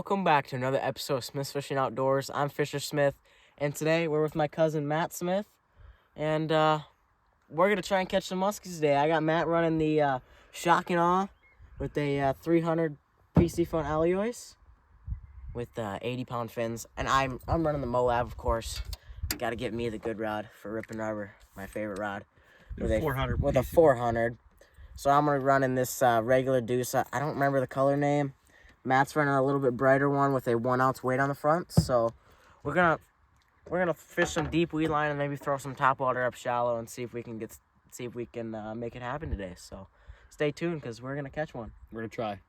welcome back to another episode of Smith's Fishing Outdoors. I'm Fischer Smith, and today we're with my cousin Matt Smith, and we're going to try and catch some muskies today. I got Matt running the shock and awe with a 300 Piscifun Aljoiz with 80-pound fins, and I'm running the Moab, of course. Got to get me the good rod for ripping rubber, my favorite rod. With a 400. So I'm going to run in this regular deuce. I don't remember the color name. Matt's running a little bit brighter one with a 1 ounce weight on the front. So we're gonna fish some deep weed line and maybe throw some top water up shallow and see if we can make it happen today. So stay tuned because we're gonna catch one. We're gonna try.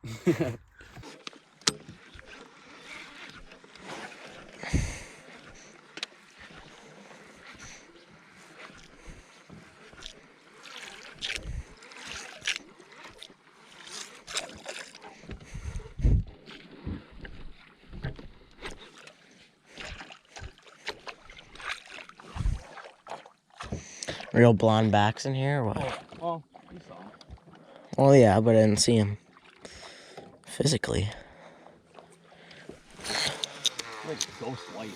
Real blonde backs in here or what? Oh, you saw him. Well, yeah, but I didn't see him physically. Like ghost white.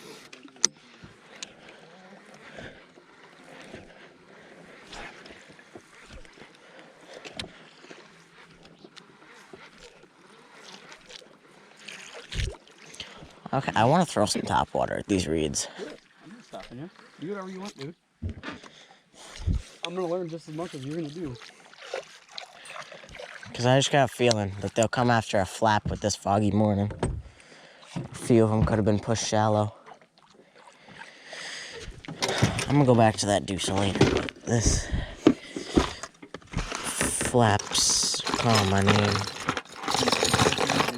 Okay, I want to throw some top water at these reeds. I'm not stopping you. Do whatever you want, dude. I'm gonna learn just as much as you're gonna do. Because I just got a feeling that they'll come after a flap with this foggy morning. A few of them could have been pushed shallow. I'm gonna go back to that deuce later, but this flaps calling my name. Do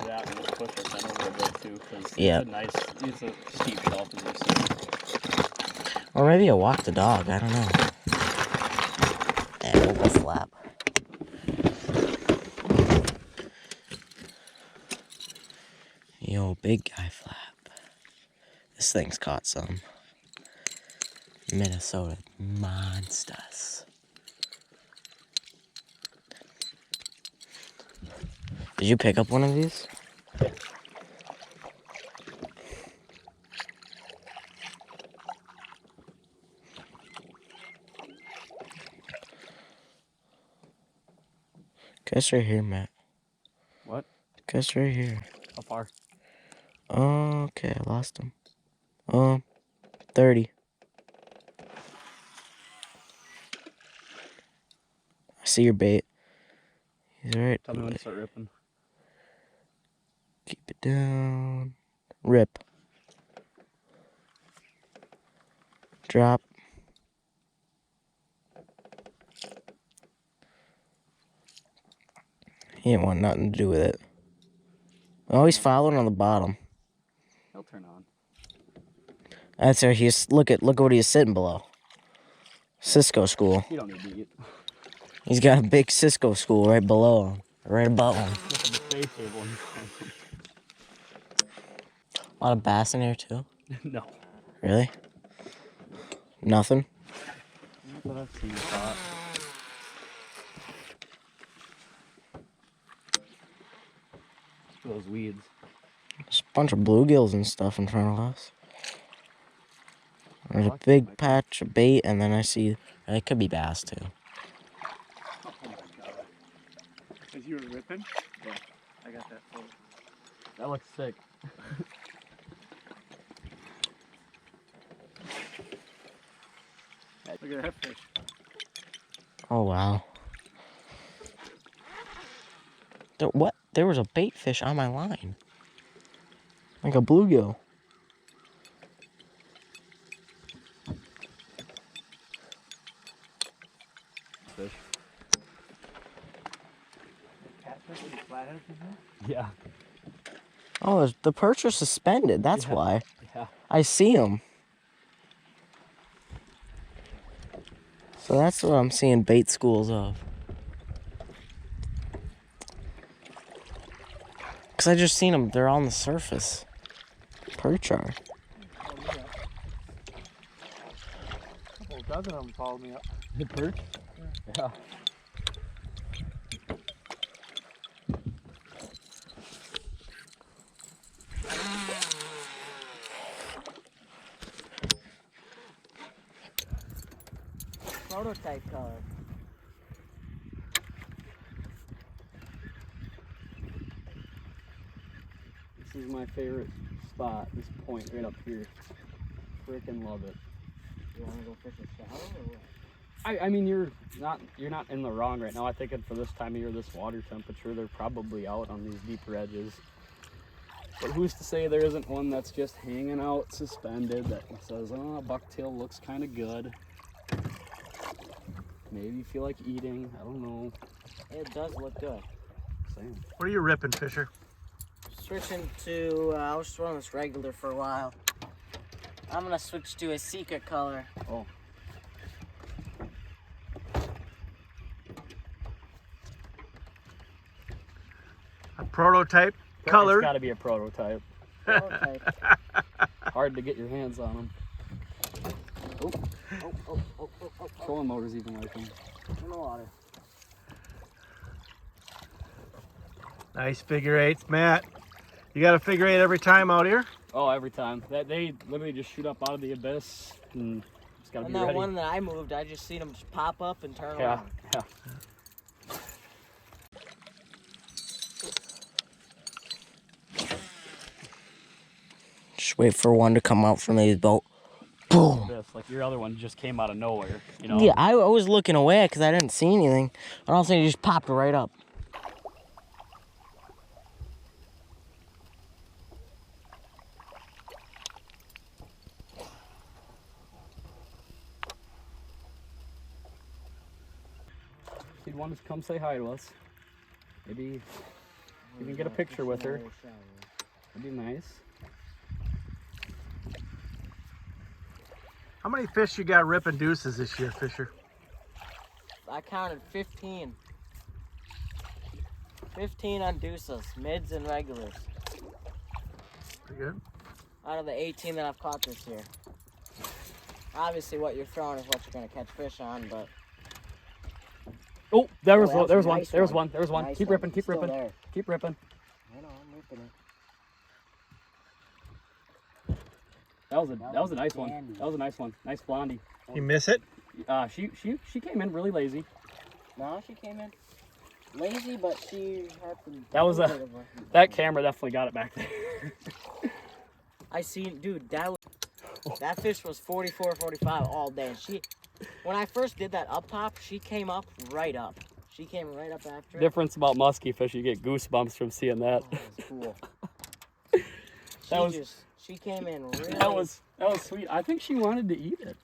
that and just push it down over a bit too, because it's a steep shelf as you see. Or maybe I'll walk the dog, I don't know. And we'll go flap. Yo, big guy flap. This thing's caught some Minnesota monsters. Did you pick up one of these? Guess right here, Matt. What? Guess right here. How far? Okay, I lost him. 30. I see your bait. He's right. Tell me when to start ripping. Keep it down. Rip. Drop. He ain't want nothing to do with it. Oh, he's following on the bottom. He'll turn on. That's where he's look at what he's sitting below. Cisco school. You don't need to eat. He's got a big Cisco school right below him. Right above him. A lot of bass in here too. No. Really? Nothing? Not that I've seen caught. Those weeds. There's a bunch of bluegills and stuff in front of us. There's a big patch of bait, and then I see it could be bass too. Oh my god. As you were ripping? Yeah, I got that photo. That looks sick. Look at that fish. Oh wow. What? There was a bait fish on my line. Like a bluegill. Fish. Yeah. Oh, the perch are suspended. That's why. Yeah. I see them. So that's what I'm seeing bait schools of. Because I just seen them. They're on the surface. Perch are. Oh, yeah. A couple dozen of them followed me up. The perch? Yeah. prototype color. This is my favorite spot, this point right up here. Freaking love it. You want to go fish a shallow or what? I mean, you're not in the wrong right now. I think for this time of year, this water temperature, they're probably out on these deeper edges. But who's to say there isn't one that's just hanging out suspended that says, oh, bucktail looks kind of good. Maybe you feel like eating. I don't know. It does look good. Same. What are you ripping, Fisher? Switching to, I was throwing this regular for a while. I'm gonna switch to a secret color. Oh. A prototype color. It's got to be a prototype. Prototype. Hard to get your hands on them. Oh, oh, oh, oh, oh, oh. Trolling motors even like them. In the water. Nice figure eights, Matt. You got a figure eight every time out here? Oh, every time. They literally just shoot up out of the abyss and it's got to be And that ready. one that I moved, I just seen them just pop up and turn Yeah, around. yeah. Just wait for one to come out from the boat. Boom. This, like your other one just came out of nowhere, you know? Yeah, I was looking away because I didn't see anything. And all of a sudden, it just popped right up. She'd want to come say hi to us. Maybe you can get a picture with her. That'd be nice. How many fish you got ripping deuces this year, Fisher? I counted 15. 15 on deuces, mids and regulars. Pretty good. Out of the 18 that I've caught this year. Obviously, what you're throwing is what you're going to catch fish on, but... Oh, there was Oh, one. There was one. nice There was one. one. There was one. Nice Keep one. ripping. Keep Still ripping. there. Keep ripping. I know, I'm ripping it. That was a nice one. dandy. That was a nice one. Nice blondie. You miss it? She came in really lazy. No, she came in lazy, but she had some... That was that camera definitely got it back there. I seen, dude, that fish was 44, 45 all day. And when I first did that up pop, she came up right up. She came right up after it. Difference about musky fish, you get goosebumps from seeing that. Oh, that was cool. She came in really... That was sweet. I think she wanted to eat it.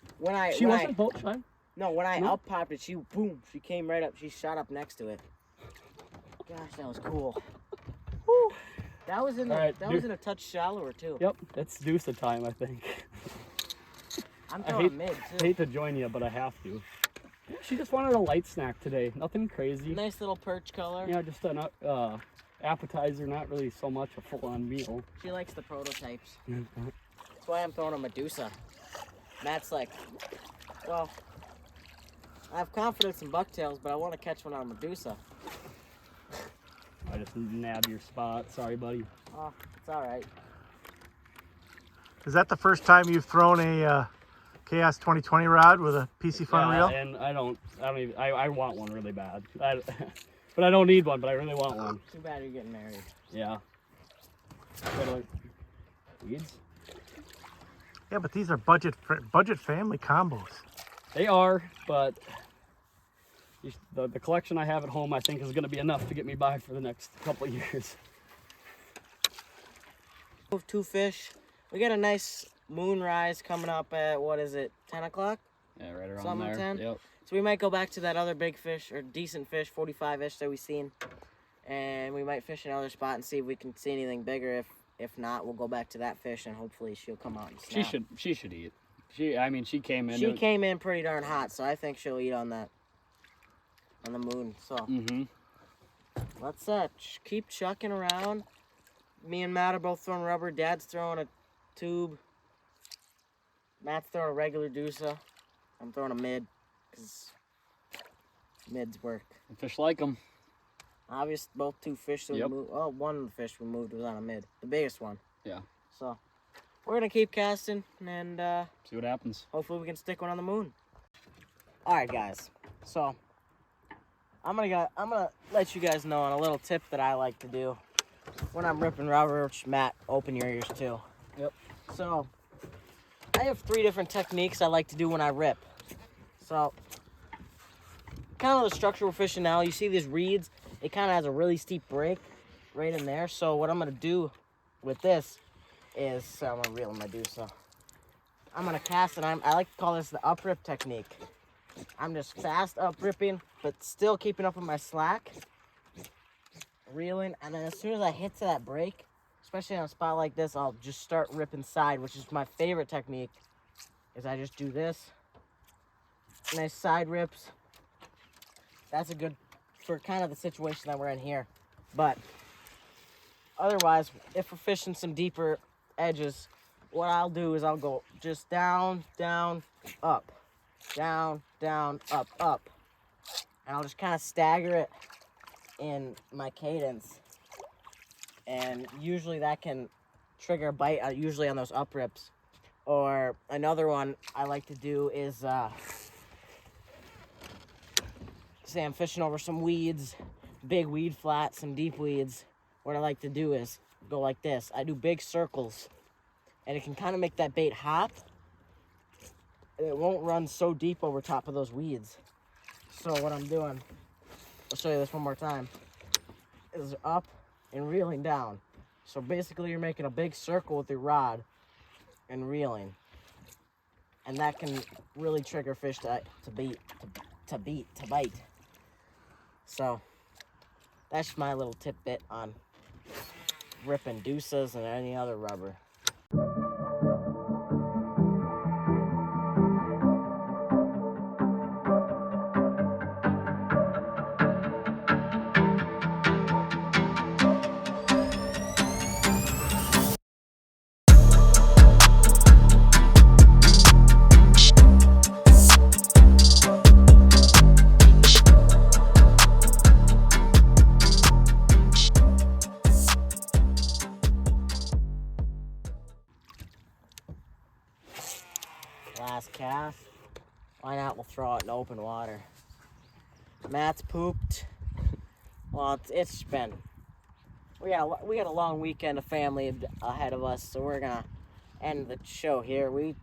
She wasn't boat shy. No, when I No? up popped it, she came right up. She shot up next to it. Gosh, that was cool. Woo. That was in a touch shallower too. Yep, it's deuce time, I think. I'm I throwing mid I too. hate to join you, but I have to. She just wanted a light snack today. Nothing crazy. Nice little perch color. Yeah, just an appetizer, not really so much a full-on meal. She likes the prototypes. That's why I'm throwing a Medusa. Matt's like, well, I have confidence in bucktails, but I want to catch one on a Medusa. I just nabbed your spot. Sorry, buddy. Oh, it's all right. Is that the first time you've thrown a Chaos 2020 rod with a Piscifun reel? And I want one really bad. But I don't need one, but I really want one. Too bad you're getting married. Yeah. Weeds? Yeah, but these are budget family combos. They are, but the collection I have at home, I think, is going to be enough to get me by for the next couple of years. Two fish. We got a nice moonrise coming up at, what is it, 10 o'clock? Yeah, right around Something there. 10? Yep. So we might go back to that other big fish, or decent fish, 45-ish that we seen. And we might fish another spot and see if we can see anything bigger. If not, we'll go back to that fish and hopefully she'll come out and snap. She should eat. She came in. She came in pretty darn hot, so I think she'll eat on that. On the moon, so. Mm-hmm. Let's keep chucking around. Me and Matt are both throwing rubber. Dad's throwing a tube. Matt's throwing a regular Deusa. I'm throwing a mid, because mids work. The fish like them. Obviously, both two fish that we moved. Oh, one of the fish we moved was on a mid. The biggest one. Yeah. So, we're going to keep casting and see what happens. hopefully we can stick one on the moon. All right, guys. So I'm gonna let you guys know on a little tip that I like to do when I'm ripping rubber. Which, Matt, open your ears too. Yep. So I have 3 different techniques I like to do when I rip. So kind of the structure we're fishing now. You see these reeds? It kind of has a really steep break right in there. So what I'm gonna do with this is I'm gonna reel my so I'm gonna cast, and I like to call this the up rip technique. I'm just fast up ripping, but still keeping up with my slack, reeling, and then as soon as I hit to that break, especially on a spot like this, I'll just start ripping side, which is my favorite technique. Is I just do this, nice side rips. That's a good for kind of the situation that we're in here. But otherwise, if we're fishing some deeper edges, what I'll do is I'll go just down, down, up, down, down, up, up. And I'll just kind of stagger it in my cadence. And usually that can trigger a bite, usually on those up rips. Or another one I like to do is, say I'm fishing over some weeds, big weed flats, some deep weeds. What I like to do is go like this. I do big circles, and it can kind of make that bait hop. It won't run so deep over top of those weeds. So what I'm doing, I'll show you this one more time, is up and reeling down. So basically you're making a big circle with your rod and reeling. And that can really trigger fish to bite. So that's my little tidbit on ripping deuces and any other rubber. Last cast. Why not? We'll throw it in open water. Matt's pooped. Well, it's been. We got a long weekend of family ahead of us, so we're gonna end the show here. We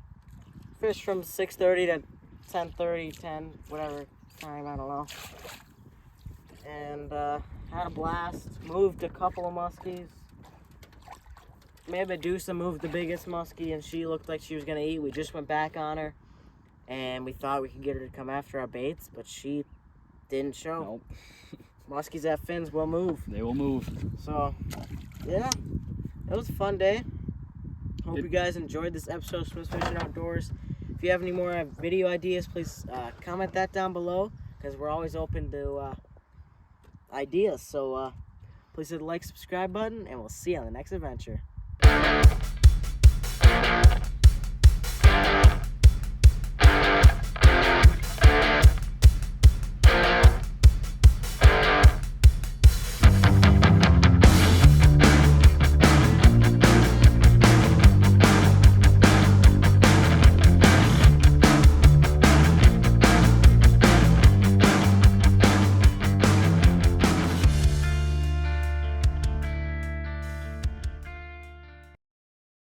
fished from 6:30 to 10:30, 10, whatever time, I don't know. And had a blast. Moved a couple of muskies. Maybe Medusa moved the biggest muskie, and she looked like she was gonna eat. We just went back on her, and we thought we could get her to come after our baits, but she didn't show. Nope. Muskies that fins will move. They will move. So, yeah, it was a fun day. Hope you guys enjoyed this episode of Smith Fishing Outdoors. If you have any more video ideas, please comment that down below, because we're always open to ideas. So please hit the like, subscribe button, and we'll see you on the next adventure.